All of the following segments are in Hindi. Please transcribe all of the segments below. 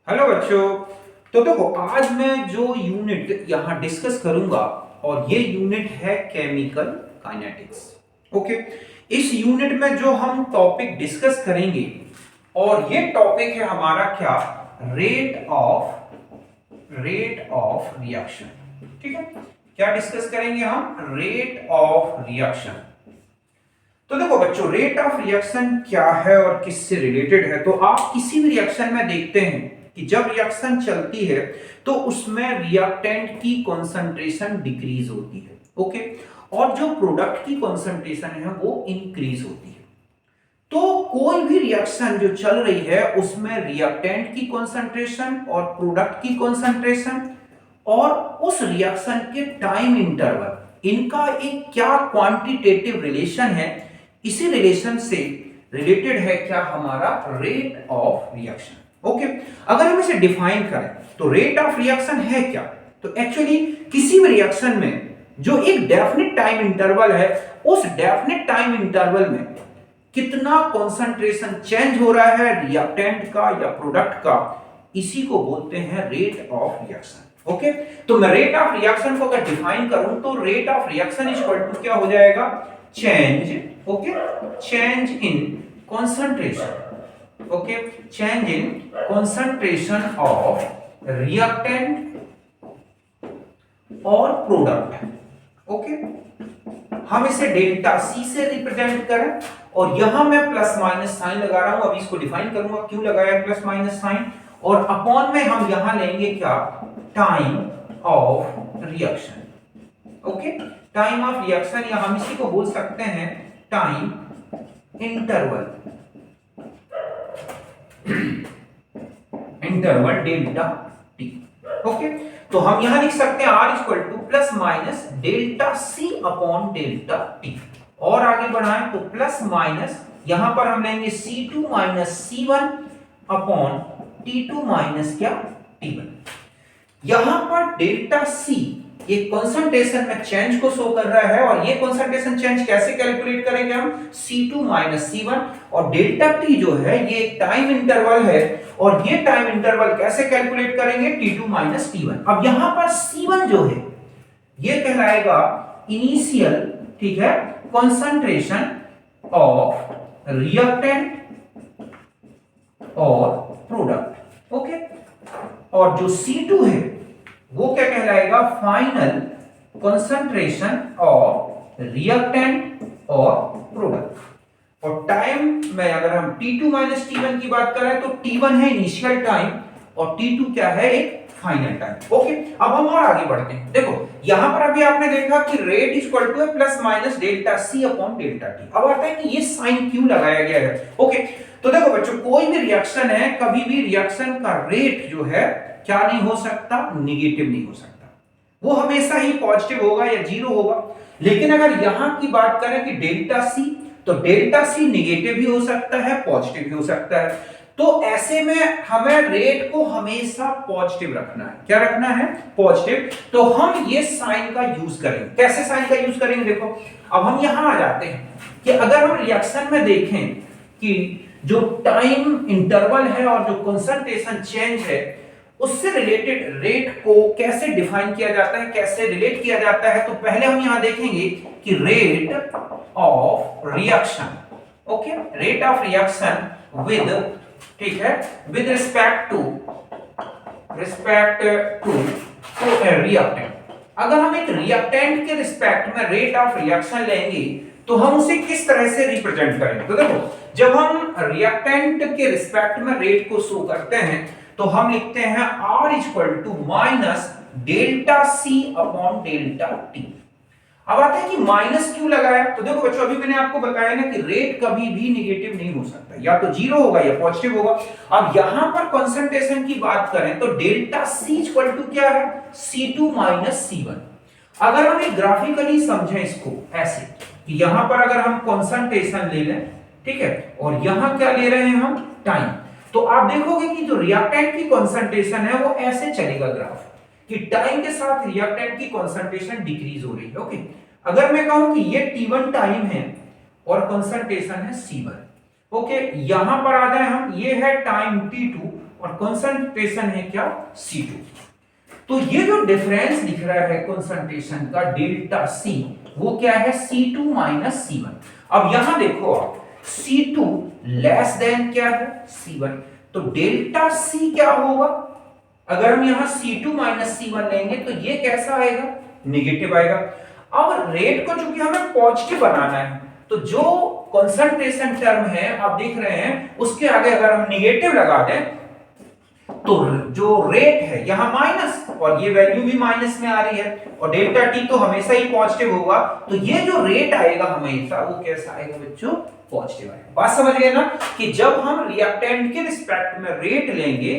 हेलो बच्चों। तो देखो आज मैं जो यूनिट यहाँ डिस्कस करूंगा और ये यूनिट है केमिकल काइनेटिक्स। ओके, इस यूनिट में जो हम टॉपिक डिस्कस करेंगे और ये टॉपिक है हमारा क्या, रेट ऑफ रिएक्शन। ठीक है, क्या डिस्कस करेंगे हम, रेट ऑफ रिएक्शन। तो देखो बच्चों, रेट ऑफ रिएक्शन क्या है और किससे रिलेटेड है। तो आप किसी भी रिएक्शन में देखते हैं कि जब रिएक्शन चलती है तो उसमें रिएक्टेंट की कंसंट्रेशन डिक्रीज होती है। ओके, और जो प्रोडक्ट की कंसंट्रेशन है वो इंक्रीज होती है। तो कोई भी रिएक्शन जो चल रही है उसमें रिएक्टेंट की कंसंट्रेशन और प्रोडक्ट की कंसंट्रेशन और उस रिएक्शन के टाइम इंटरवल, इनका एक क्या क्वांटिटेटिव रिलेशन है, इसी रिलेशन से रिलेटेड है क्या, हमारा रेट ऑफ रिएक्शन। ओके, अगर हम इसे डिफाइन करें तो रेट ऑफ रिएक्शन है क्या, तो एक्चुअली किसी भी रिएक्शन में जो एक डेफिनेट टाइम इंटरवल है, उस डेफिनेट टाइम इंटरवल में कितना कंसंट्रेशन चेंज हो रहा है रिएक्टेंट का या प्रोडक्ट का, इसी को बोलते हैं रेट ऑफ रिएक्शन। ओके, तो मैं रेट ऑफ रिएक्शन को अगर डिफाइन करूं तो rate of reaction equal to क्या हो जाएगा, change, okay, change in concentration, okay, change in concentration of reactant और प्रोडक्ट। ओके, हम इसे डेल्टा सी से रिप्रेजेंट करें और यहां मैं प्लस माइनस साइन लगा रहा हूं, अभी इसको डिफाइन करूंगा क्यों लगाया प्लस माइनस साइन, और अपॉन में हम यहां लेंगे क्या, time of reaction. Okay, time of reaction या हम इसी को बोल सकते हैं time interval, interval delta T. Okay, तो हम यहां लिख सकते हैं R equal to plus minus delta C upon delta T, और आगे बढ़ाएं तो प्लस माइनस यहां पर हम लेंगे C2 minus C1 upon T2 minus क्या, T1। यहां पर डेल्टा सी ये कंसंट्रेशन में चेंज को शो कर रहा है, और ये कंसंट्रेशन चेंज कैसे कैलकुलेट करेंगे हम, C2 माइनस C1, और डेल्टा T जो है ये एक टाइम इंटरवल है, और ये टाइम इंटरवल कैसे कैलकुलेट करेंगे, T2 माइनस T1। अब यहां पर C1 जो है ये कहलाएगा इनिशियल, ठीक है, कंसंट्रेशन ऑफ रिएक्टेंट और प्रोडक्ट। ओके, और जो C2 है वो क्या कहलाएगा, फाइनल कंसंट्रेशन ऑफ रिएक्टेंट और प्रोडक्ट। और टाइम में अगर हम T2 माइनस T1 की बात करें तो T1 है इनिशियल टाइम और T2 क्या है, एक फाइनल टाइम। ओके, अब हम और आगे बढ़ते हैं। देखो यहां पर अभी आपने देखा कि रेट इक्वल टू है plus minus delta C upon delta T. अब आता है कि ये साइन क्यों लगाया गया है। ओके, तो देखो बच्चों, कोई भी रिएक्शन है, कभी भी रिएक्शन का रेट जो है क्या नहीं हो सकता, निगेटिव नहीं हो सकता, वो हमेशा ही पॉजिटिव होगा या जीरो होगा। लेकिन अगर यहां की बात करें कि डेल्टा सी, तो डेल्टा सी निगेटिव भी हो सकता है, पॉजिटिव भी हो सकता है। तो ऐसे में हमें रेट को हमेशा पॉजिटिव रखना है। क्या रखना है, पॉजिटिव। तो हम ये साइन का यूज करेंगे। कैसे साइन का यूज करेंगे, देखो अब हम यहां आ जाते हैं कि अगर हम रिएक्शन में देखें कि जो टाइम इंटरवल है और जो कंसंट्रेशन चेंज है उससे रिलेटेड रेट को कैसे डिफाइन किया जाता है, कैसे रिलेट किया जाता है, तो पहले हम यहां देखेंगे कि rate of reaction, okay, rate of reaction with, ठीक है, विद रिस्पेक्ट टू रिएक्टेंट। अगर हम एक रिएक्टेंट के रिस्पेक्ट में रेट ऑफ रिएक्शन लेंगे तो हम उसे किस तरह से रिप्रेजेंट करेंगे, तो देखो जब हम रिएक्टेंट के रिस्पेक्ट में रेट को शो करते हैं तो हम लिखते हैं R equal to minus delta C upon delta T. अब आता है कि माइनस क्यों लगाया, तो देखो बच्चों अभी मैंने आपको बताया ना कि रेट कभी भी निगेटिव नहीं हो सकता, या तो जीरो होगा या पॉजिटिव होगा। अब यहां पर कंसंट्रेशन की बात करें तो डेल्टा सी इक्वल टू क्या है, C2 माइनस C1। अगर हम एक ग्राफिकली समझें इसको ऐसे कि यहां पर अगर हम कंसंट्रेशन ले लें, ठीक है, और यहां क्या ले रहे हैं हम, टाइम, तो आप देखोगे कि जो रिएक्टेंट की कंसंट्रेशन है वो ऐसे चलेगा ग्राफ कि टाइम के साथ रिएक्टेंट की कंसंट्रेशन डिक्रीज हो रही है। ओके, अगर मैं कहूं कि ये T1 टाइम है और कंसंट्रेशन है C1, ओके, यहां पर आ जाए हम, ये है टाइम T2 और कंसंट्रेशन है क्या C2। तो ये जो डिफरेंस दिख रहा है कंसंट्रेशन का डेल्टा C, वो क्या है C2 माइनस C1। अब यहां देखो आप, C2 लेस देन क्या है C1, तो डेल्टा C क्या होगा? अगर हम यहां C2 माइनस C1 लेंगे तो ये कैसा आएगा? नेगेटिव आएगा। अब रेट को चूंकि हमें पॉजिटिव बनाना है, तो जो कंसंट्रेशन टर्म है आप देख रहे हैं उसके आगे अगर हम नेगेटिव लगा दें तो जो रेट है यहां माइनस, और ये वैल्यू भी माइनस में आ रही है, और डेल्टा टी तो हमेशा ही पॉजिटिव होगा, तो ये जो रेट आएगा हमेशा वो कैसा आएगा बच्चों? पॉजिटिव आएगा। बात समझ गए ना कि जब हम रिएक्टेंट के रिस्पेक्ट में रेट लेंगे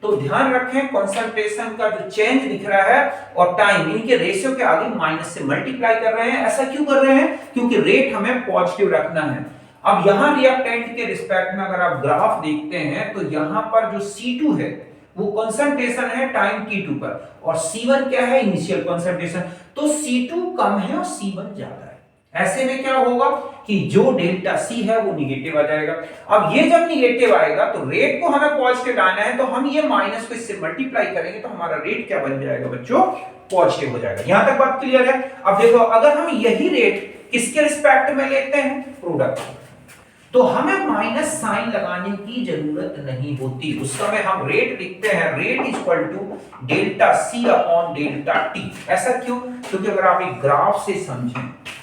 तो ध्यान रखें कंसंट्रेशन का जो चेंज दिख रहा है और टाइम, इनके रेशियो के आगे माइनस से मल्टीप्लाई कर रहे हैं। ऐसा क्यों कर रहे हैं? क्योंकि रेट हमें पॉजिटिव रखना है। अब यहां रिएक्टेंट के रिस्पेक्ट में अगर आप ग्राफ देखते हैं तो यहां पर जो C2 है वो कंसंट्रेशन है टाइम t2 पर, और C1 क्या है? Initial concentration. तो C2 कम है और C1 ज्यादा है। ऐसे में क्या होगा कि जो डेल्टा C है वो निगेटिव आ जाएगा। अब ये जब निगेटिव आएगा तो रेट को हमें पॉजिटिव लाना है, तो हम ये माइनस को इससे मल्टीप्लाई करेंगे तो हमारा रेट क्या बन जाएगा बच्चों? पॉजिटिव हो जाएगा। यहां तक बात क्लियर है? अब देखो, अगर हम यही रेट किसके रिस्पेक्ट में लेते हैं? प्रोडक्ट, तो हमें माइनस साइन लगाने की जरूरत नहीं होती। उस समय हम रेट लिखते हैं, rate is equal to delta C upon delta T। ऐसा क्यों? क्योंकि अगर आप एक ग्राफ से समझें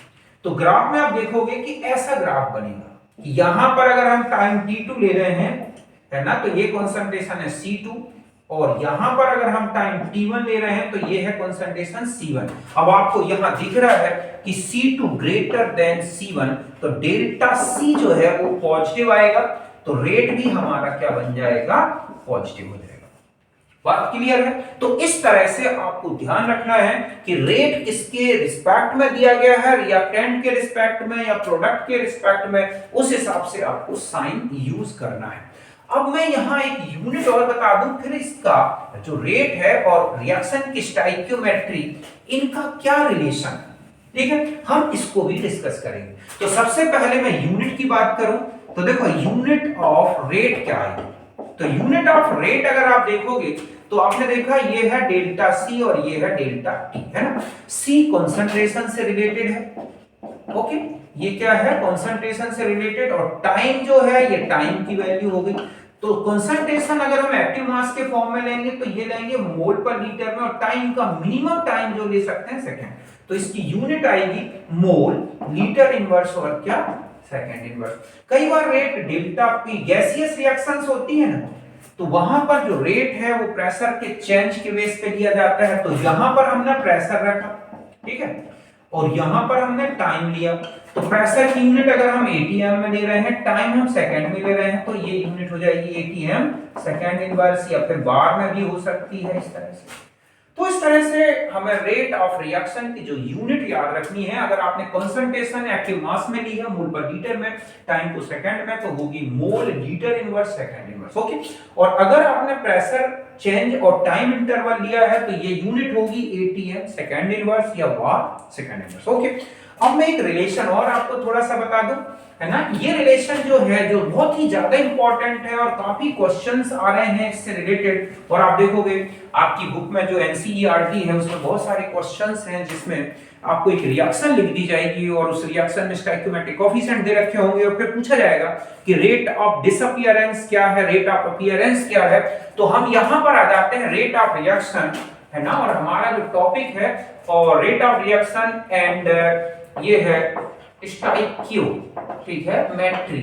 तो ग्राफ में आप देखोगे कि ऐसा ग्राफ बनेगा कि यहां पर अगर हम टाइम t2 ले रहे हैं, है ना, तो ये कंसंट्रेशन है C2, और यहां पर अगर हम टाइम t1 ले रहे हैं तो ये है कंसंट्रेशन C1। अब आपको यहां दिख रहा है कि C2 ग्रेटर देन C1, तो डेल्टा C जो है वो पॉजिटिव आएगा, तो रेट भी हमारा क्या बन जाएगा? पॉजिटिव हो जाएगा। बात क्लियर है? तो इस तरह से आपको ध्यान रखना है कि रेट किसके रिस्पेक्ट में दिया गया है, रिएक्टेंट के रिस्पेक्ट में या प्रोडक्ट के रिस्पेक्ट में, उस हिसाब से आपको साइन यूज करना है। अब मैं यहां एक यूनिट और बता दूं, फिर इसका जो रेट है और रिएक्शन की स्टोइकियोमेट्री, इनका क्या रिलेशन है, ठीक है, हम इसको भी डिस्कस करेंगे। तो सबसे पहले मैं यूनिट की बात करूं तो देखो, यूनिट ऑफ रेट क्या है? तो यूनिट ऑफ रेट अगर आप देखोगे तो आपने देखा ये है डेल्टा C और ये है डेल्टा T, है ना। C कंसंट्रेशन से रिलेटेड है, ओके, ये क्या है? कंसंट्रेशन से रिलेटेड, और टाइम जो है ये टाइम की वैल्यू हो गई। तो कंसंट्रेशन अगर हम एक्टिव मास के फॉर्म में लेंगे तो ये लेंगे मोल पर लीटर में, और टाइम का मिनिमम टाइम जो ले सकते हैं सेकंड, तो इसकी यूनिट आएगी मोल लीटर इनवर्स और क्या? Second inverse. कई बार rate delta P gaseous reactions होती है ना, तो वहां पर जो रेट है वो प्रेशर के चेंज के बेस पे लिया जाता है। तो यहां पर हमने प्रेशर रखा, ठीक है, और यहां पर हमने टाइम लिया। तो प्रेशर की यूनिट अगर हम एटीएम में ले रहे हैं, टाइम हम सेकंड में ले रहे हैं, तो ये यूनिट हो जाएगी एटीएम सेकंड इनवर्स, या फिर बार में भी हो सकती है इस तरह से। तो इस तरह से हमें रेट ऑफ रिएक्शन की जो यूनिट याद रखनी है। अगर आपने कंसंट्रेशन एक्टिव मास में ली है मोल पर लीटर में, टाइम को सेकंड में, तो होगी मोल litre inverse second inverse, okay. और अगर आपने प्रेशर चेंज और टाइम इंटरवल लिया है तो ये यूनिट होगी एटीएम सेकंड इनवर्स या वार सेकंड इनवर्स, ओके। अब मैं एक रिलेशन और आपको थोड़ा सा बता दूं, है ना। ये रिलेशन जो है जो बहुत ही ज्यादा इंपॉर्टेंट है और काफी क्वेश्चंस आ रहे हैं इससे रिलेटेड, और आप देखोगे आपकी बुक में जो एनसीईआरटी है उसमें बहुत सारे क्वेश्चंस हैं जिसमें आपको एक रिएक्शन लिख दी जाएगी और उस रिएक्शन में स्टोइकियोमेट्रिक कोएफिशिएंट दे रखे होंगे, और फिर पूछा जाएगा कि रेट ऑफ डिसअपीयरेंस क्या है, रेट ऑफ अपीयरेंस क्या है। तो हम यहां पर आ जाते हैं रेट ऑफ रिएक्शन, है ना, और हमारा जो टॉपिक है और रेट ऑफ रिएक्शन एंड ये है स्टोइकियो, ठीक है, मेट्री,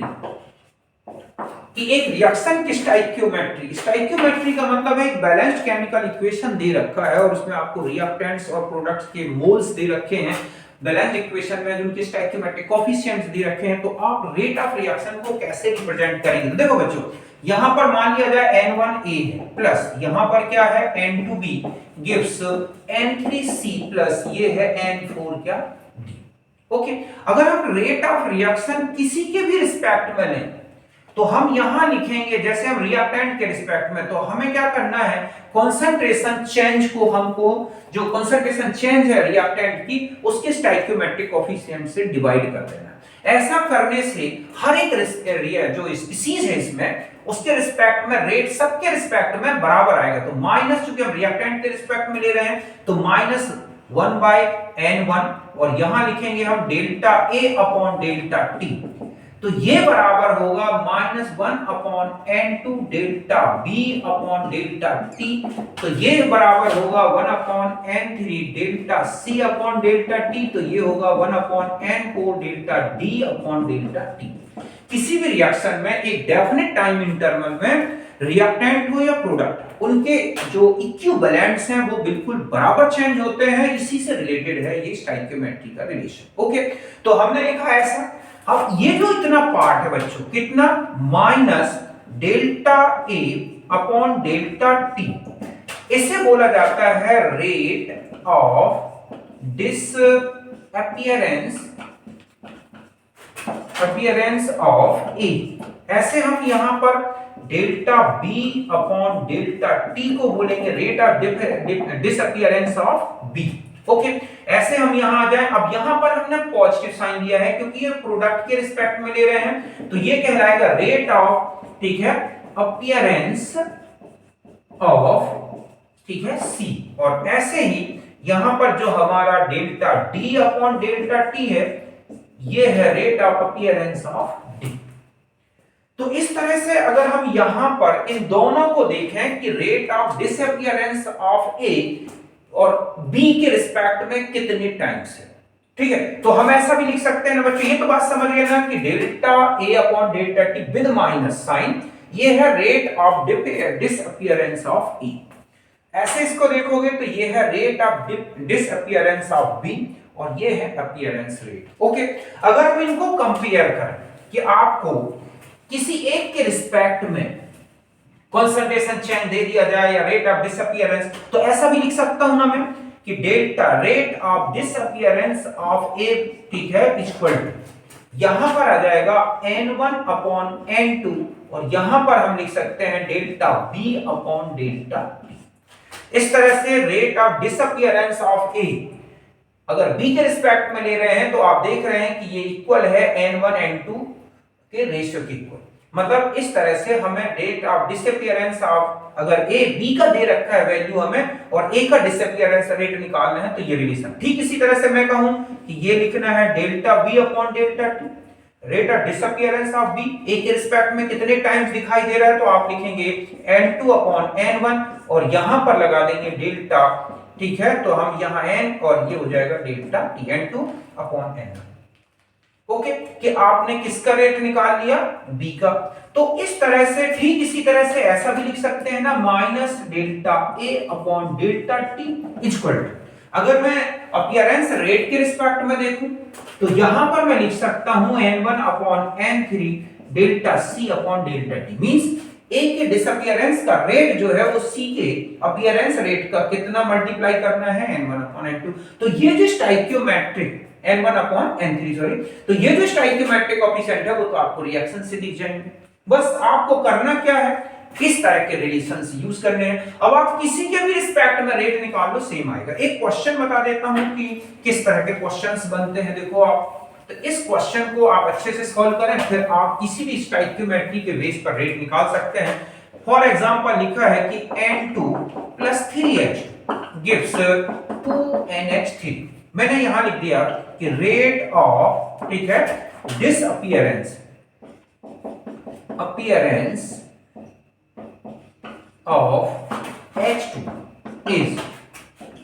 कि एक रिएक्शन की स्टोइकियोमेट्री। स्टोइकियोमेट्री का मतलब है एक बैलेंस्ड केमिकल इक्वेशन दे रखा है और उसमें आपको रिएक्टेंट्स और प्रोडक्ट्स के मोल्स दे रखे हैं बैलेंस्ड इक्वेशन में, जिनके स्टोइकियोमेट्रिक कोएफिशिएंट्स दे रखे हैं। तो आप रेट ऑफ रिएक्शन को कैसे रिप्रेजेंट करेंगे? तो देखो बच्चों, यहां पर मान लिया जाए N1A है प्लस यहां पर क्या है N2B गिव्स N3C प्लस ये है N4 क्या D, ओके। अगर हम रेट ऑफ रिएक्शन किसी के भी रिस्पेक्ट में लें तो हम यहां लिखेंगे, जैसे हम रिएक्टेंट के रिस्पेक्ट में, तो हमें क्या करना है, कंसंट्रेशन चेंज को हमको, जो कंसंट्रेशन चेंज है रिएक्टेंट की, उसके स्टोइकियोमेट्रिक कोएफिशिएंट से डिवाइड कर देना। ऐसा करने से हर एक जो स्पीसीज है इसमें उसके रिस्पेक्ट में रेट सबके रिस्पेक्ट में बराबर आएगा। तो माइनस, चूंकि हम रिएक्टेंट के रिस्पेक्ट में ले रहे हैं तो -1/n1 और यहां लिखेंगे हम delta A upon delta T। तो ये बराबर होगा -1/n2 delta B upon delta T। तो ये बराबर होगा 1/n3 delta C upon delta T। तो ये होगा 1/n4 delta D upon delta T। किसी भी रिएक्शन में एक डेफिनेट टाइम इंटरवल में रिएक्टेंट हो या प्रोडक्ट, उनके जो इक्विवेलेंट्स हैं वो बिल्कुल बराबर चेंज होते हैं। इसी से रिलेटेड है ये स्टोइकियोमेट्री का रिलेशन। ओके, तो हमने लिखा ऐसा। अब ये जो इतना पार्ट है बच्चों, कितना, minus delta A upon delta T, इसे बोला जाता है rate of appearance of A। ऐसे हम यहां पर delta B upon delta T को बोलेंगे rate of disappearance of B। Okay, ऐसे हम यहां आ जाए। अब यहां पर हमने पॉजिटिव साइन दिया है क्योंकि ये प्रोडक्ट के रिस्पेक्ट में ले रहे हैं, तो ये कहलाएगा रेट ऑफ, ठीक है, अपीयरेंस ऑफ, ठीक है, C। और ऐसे ही यहां पर जो हमारा delta D upon delta T है, ये है rate of appearance of D। तो इस तरह से अगर हम यहां पर इन दोनों को देखें कि rate of disappearance of A और B के रिस्पेक्ट में कितने टाइम्स है, ठीक है, तो हम ऐसा भी लिख सकते हैं ना बच्चों, ये तो बात समझ गए ना कि delta A upon delta T with minus sign, ये है rate of disappearance of E। ऐसे इसको देखोगे तो ये है rate of disappearance of B और ये है अपीयरेंस रेट। ओके, अगर हम इनको कंपेयर करें कि आपको किसी एक के रिस्पेक्ट में कंसंट्रेशन चेंज दे दिया जाए या रेट ऑफ डिसअपीयरेंस, तो ऐसा भी लिख सकता हूं ना मैं कि delta rate of disappearance of A, ठीक है, इक्वल टू, यहां पर आ जाएगा n1 अपॉन n2 और यहां पर हम लिख सकते हैं delta B upon delta T। इस तरह से rate of disappearance of A अगर B के रिस्पेक्ट में ले रहे हैं तो आप देख रहे हैं कि ये इक्वल है n1 n2 के रेशियो के इक्वल। मतलब इस तरह से हमें रेट ऑफ डिसअपीयरेंस ऑफ, अगर A B का दे रखा है वैल्यू हमें और A का डिसअपीयरेंस रेट निकालना है तो ये रिलेशन। ठीक इसी तरह से मैं कहूं कि ये लिखना है delta B upon delta T, rate of disappearance of B A के रिस्पेक्ट में कितने टाइम्स दिखाई दे रहा है, तो आप लिखेंगे n2 अपॉन n1 और यहां पर लगा देंगे डेल्टा, ठीक है, तो हम यहां n और ये हो जाएगा delta T, n2 upon n1। Okay, कि आपने किसका रेट निकाल लिया, B का। तो इस तरह से, ठीक इसी तरह से ऐसा भी लिख सकते हैं ना, minus delta A upon delta T equal to, अगर मैं अपीयरेंस रेट के रिस्पेक्ट में देखूं तो यहां पर मैं लिख सकता हूं n1 upon n3 delta C upon delta T। Means A के डिसअपीयरेंस का रेट जो है वो C के अपीयरेंस रेट का कितना मल्टीप्लाई करना है, n1 अपॉन n2। तो ये जो stoichiometric n1 upon n3, sorry, तो ये जो स्टोइकियोमेट्रिक कोएफिशिएंट है वो तो आपको रिएक्शन से दिख जाएंगे। बस आपको करना क्या है, किस तरह के रिलेशंस यूज करने हैं। अब आप किसी के भी रिस्पेक्ट में रेट निकाल लो, सेम आएगा। एक क्वेश्चन बता देता हूं कि किस तरह के क्वेश्चंस बनते हैं। देखो आप, तो इस क्वेश्चन को आप अच्छे से सॉल्व करें, फिर आप किसी भी स्टोइकियोमेट्री के बेस पर रेट निकाल सकते हैं। फॉर एग्जांपल लिखा है कि n2 + 3h गिव्स 2nh3। मैंने यहां लिख दिया कि रेट ऑफ, ठीक है, disappearance of H2 is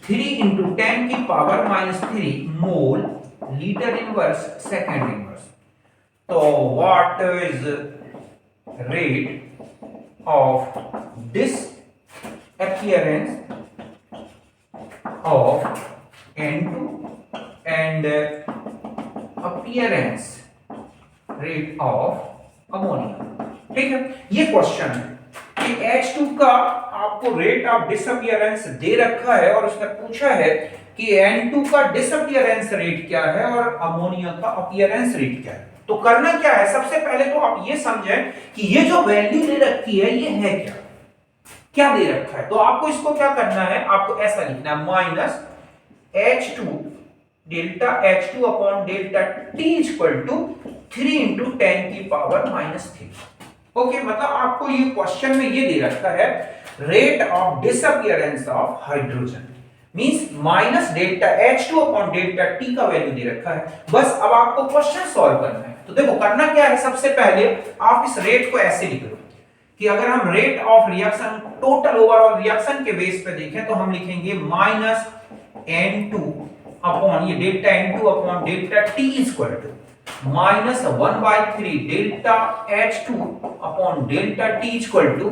3 × 10⁻³ mole litre inverse second inverse. So what is rate of disappearance of N2 and appearance rate of ammonia। ठीक है, ये क्वेश्चन है कि H2 का आपको रेट ऑफ डिसअपीयरेंस दे रखा है और उसने पूछा है कि N2 का डिसअपीयरेंस रेट क्या है और अमोनिया का अपीयरेंस रेट क्या है। तो करना क्या है, सबसे पहले तो आप ये समझें कि ये जो वैल्यू दे रखी है ये है क्या, क्या दे रखा है। तो आपको इसको क्या करना है, आपको ऐसा लिखना है, minus H2 delta H2 upon delta T equal to 3 into 10 की पावर -3। ओके, मतलब आपको ये क्वेश्चन में ये दे रखा है rate of disappearance of hydrogen means minus delta H2 upon delta T का वैल्यू दे रखा है। बस अब आपको क्वेश्चन सॉल्व करना है। तो देखो करना क्या है, सबसे पहले आप इस रेट को ऐसे लिख लो कि अगर हम rate of reaction total overall reaction के बेस पे देखें तो हम लिखेंगे माइनस N2 अपॉन ये delta N2 upon delta T equal to minus 1/3 delta H2 upon delta T equal to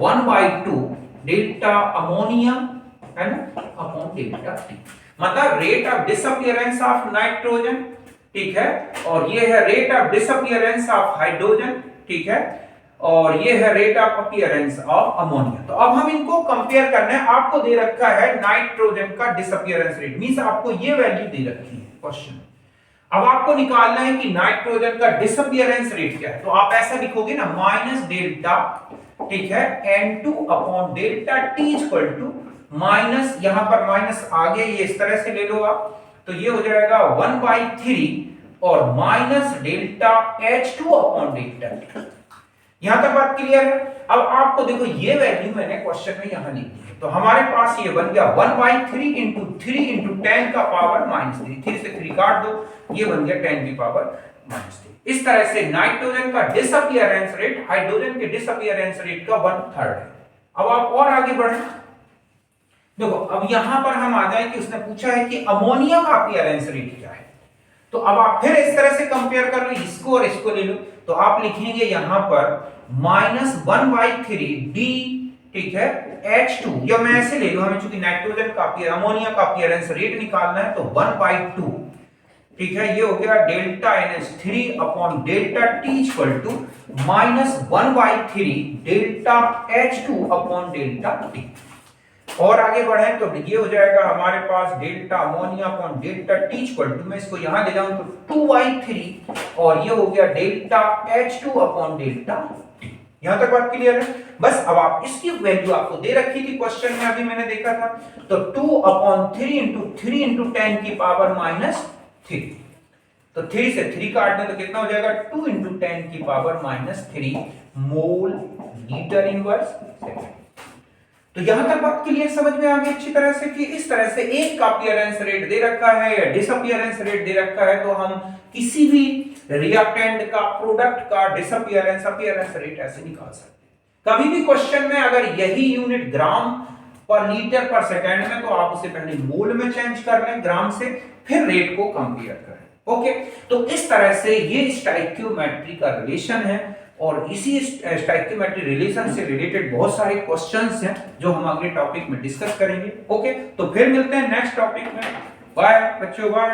1/2 delta ammonia है ना अपॉन डेल्टा T। मतलब rate of disappearance of nitrogen, ठीक है, और ये है rate of disappearance of hydrogen, ठीक है, और ये है rate of appearance of ammonia. तो अब हम इनको कंपेयर करना है। आपको दे रखा है नाइट्रोजन का डिसअपियरेंस रेट मींस आपको ये वैल्यू दे रखी है क्वेश्चन। अब आपको निकालना है कि नाइट्रोजन का डिसअपियरेंस रेट क्या है। तो आप ऐसा लिखोगे ना माइनस डेल्टा, ठीक है, N2 upon delta T equal to minus, यहां पर माइनस आगे ये इस तरह से ले लो आप, तो ये हो जाएगा 1/3 और minus delta H2 upon delta T। यहां तक बात क्लियर है। अब आपको देखो ये वैल्यू मैंने क्वेश्चन में यहां लिखी है, तो हमारे पास ये बन गया 1/3 इंटू 3 इंटू 10 का पावर -3, 3 से 3 काट दो, ये बन गया 10 की पावर -3। इस तरह से नाइट्रोजन का डिसअपियरेंस रेट हाइड्रोजन के डिसअपियरेंस रेट का 1/3 है। अब आप और आगे बढ़े, देखो अब यहां पर हम आ जाए कि उसने पूछा है कि अमोनिया का अपीयरेंस रेट क्या है। तो अब आप फिर इस तरह से कंपेयर कर लो, इसको और इसको ले लो, तो आप लिखेंगे यहां पर -1/3 D, ठीक है, H2, या मैं ऐसे ले लूं, हमें चूंकि नाइट्रोजन का अमोनिया का अपीयरेंस रेट निकालना है तो 1/2, ठीक है, ये हो गया delta NH3 upon delta T equal to -1/3 delta H2 upon delta T। और आगे बढ़े तो ये हो जाएगा हमारे पास delta ammonia upon delta T equal to, मैं इसको यहां ले जाऊं तो 2/3 और ये हो गया delta H2 upon delta T। यहां तक बात क्लियर है। बस अब आप इसकी वैल्यू आपको दे रखी थी क्वेश्चन में, अभी मैंने देखा था, तो 2/3 इंटू 3 इंटू 10 की पावर -3, तो 3 से 3 काट दें तो कितना हो जाएगा 2 इंटू 10 की पावर -3 मोल लीटर इनवर्स सेकंड। तो यहां तक बात क्लियर समझ में आ गई अच्छी तरह से कि इस तरह से एक का अपीयरेंस रेट दे रखा है या डिसअपियरेंस रेट दे रखा है, तो हम किसी भी रिएक्टेंट का प्रोडक्ट का डिसअपियरेंस अपीयरेंस रेट ऐसे निकाल सकते हैं। कभी भी क्वेश्चन में अगर यही यूनिट ग्राम पर लीटर पर सेकंड में, तो आप उसे पहले मोल में चेंज कर लें ग्राम से, फिर रेट को कंपेयर करें। ओके, तो इस तरह से ये स्टोइकियोमेट्री का रिलेशन है, और इसी स्टोइकियोमेट्री रिलेशन से रिलेटेड बहुत सारे क्वेश्चंस हैं जो हम अगले टॉपिक में डिस्कस करेंगे। ओके, तो फिर मिलते हैं नेक्स्ट टॉपिक में। बाय बच्चों, बाय।